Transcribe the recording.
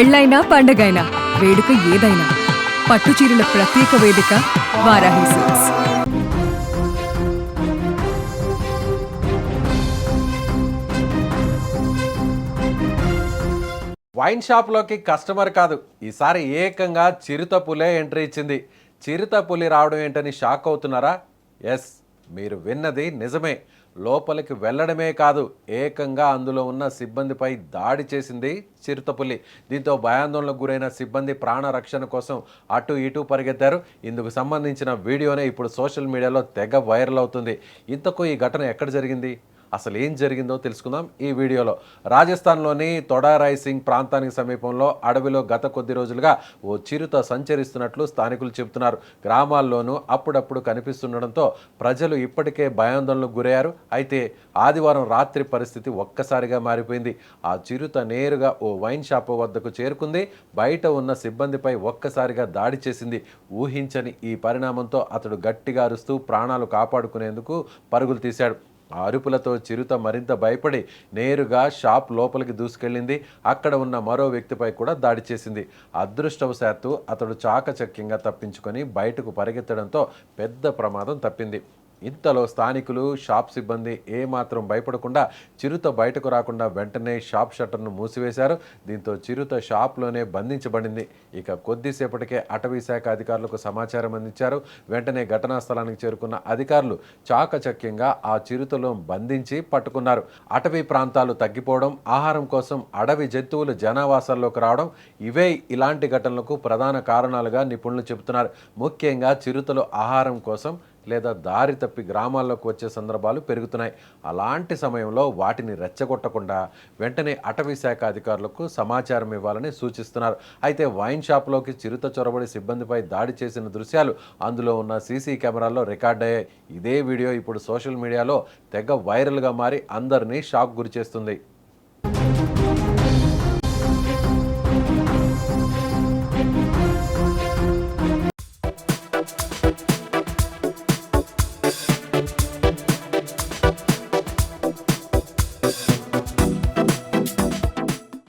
పెళ్ళైనా పండగైనా వేడుక ఏదైనా పట్టుచీరల ప్రత్యేక వేదిక వారాహి సిల్క్స్. వైన్ షాప్లోకి కస్టమర్ కాదు, ఈసారి ఏకంగా చిరుత పులే ఎంట్రీ ఇచ్చింది. చిరుత పులి రావడం ఏంటని షాక్ అవుతున్నారా? ఎస్, మీరు విన్నది నిజమే. లోపలికి వెళ్ళడమే కాదు, ఏకంగా అందులో ఉన్న సిబ్బందిపై దాడి చేసింది చిరుతపులి. దీంతో భయాందోళనకు గురైన సిబ్బంది ప్రాణ రక్షణ కోసం అటు ఇటు పరిగెత్తారు. ఇందుకు సంబంధించిన వీడియోనే ఇప్పుడు సోషల్ మీడియాలో తెగ వైరల్ అవుతుంది. ఇంతకు ఈ ఘటన ఎక్కడ జరిగింది, అసలు ఏం జరిగిందో తెలుసుకుందాం ఈ వీడియోలో. రాజస్థాన్లోని తొడారాయ్ సింగ్ ప్రాంతానికి సమీపంలో అడవిలో గత కొద్ది రోజులుగా ఓ చిరుత సంచరిస్తున్నట్లు స్థానికులు చెబుతున్నారు. గ్రామాల్లోనూ అప్పుడప్పుడు కనిపిస్తుండడంతో ప్రజలు ఇప్పటికే భయాందోళనకు గురయ్యారు. అయితే ఆదివారం రాత్రి పరిస్థితి ఒక్కసారిగా మారిపోయింది. ఆ చిరుత నేరుగా ఓ వైన్ షాప్ వద్దకు చేరుకుంది. బయట ఉన్న సిబ్బందిపై ఒక్కసారిగా దాడి చేసింది. ఊహించని ఈ పరిణామంతో అతడు గట్టిగా అరుస్తూ ప్రాణాలు కాపాడుకునేందుకు పరుగులు తీశాడు. ఆ అరుపులతో చిరుత మరింత భయపడి నేరుగా షాప్ లోపలికి దూసుకెళ్ళింది. అక్కడ ఉన్న మరో వ్యక్తిపై కూడా దాడి చేసింది. అదృష్టవశాత్తు అతడు చాకచక్యంగా తప్పించుకొని బయటకు పరిగెత్తడంతో పెద్ద ప్రమాదం తప్పింది. ఇంతలో స్థానికులు, షాప్ సిబ్బంది ఏమాత్రం భయపడకుండా చిరుత బయటకు రాకుండా వెంటనే షాప్ షట్టర్ను మూసివేశారు. దీంతో చిరుత షాప్లోనే బంధించబడింది. ఇక కొద్దిసేపటికే అటవీ శాఖ అధికారులకు సమాచారం అందించారు. వెంటనే ఘటనా స్థలానికి చేరుకున్న అధికారులు చాకచక్యంగా ఆ చిరుతలో బంధించి పట్టుకున్నారు. అటవీ ప్రాంతాలు తగ్గిపోవడం, ఆహారం కోసం అడవి జంతువులు జనావాసాల్లోకి రావడం, ఇవే ఇలాంటి ఘటనలకు ప్రధాన కారణాలుగా నిపుణులు చెబుతున్నారు. ముఖ్యంగా చిరుతలు ఆహారం కోసం లేదా దారి తప్పి గ్రామాల్లోకి వచ్చే సందర్భాలు పెరుగుతున్నాయి. అలాంటి సమయంలో వాటిని రెచ్చగొట్టకుండా వెంటనే అటవీ శాఖ అధికారులకు సమాచారం ఇవ్వాలని సూచిస్తున్నారు. అయితే వైన్ షాప్లోకి చిరుత చొరబడి సిబ్బందిపై దాడి చేసిన దృశ్యాలు అందులో ఉన్న సీసీ కెమెరాల్లో రికార్డ్ అయ్యాయి. ఇదే వీడియో ఇప్పుడు సోషల్ మీడియాలో తెగ వైరల్గా మారి అందరినీ షాక్ గురిచేస్తుంది.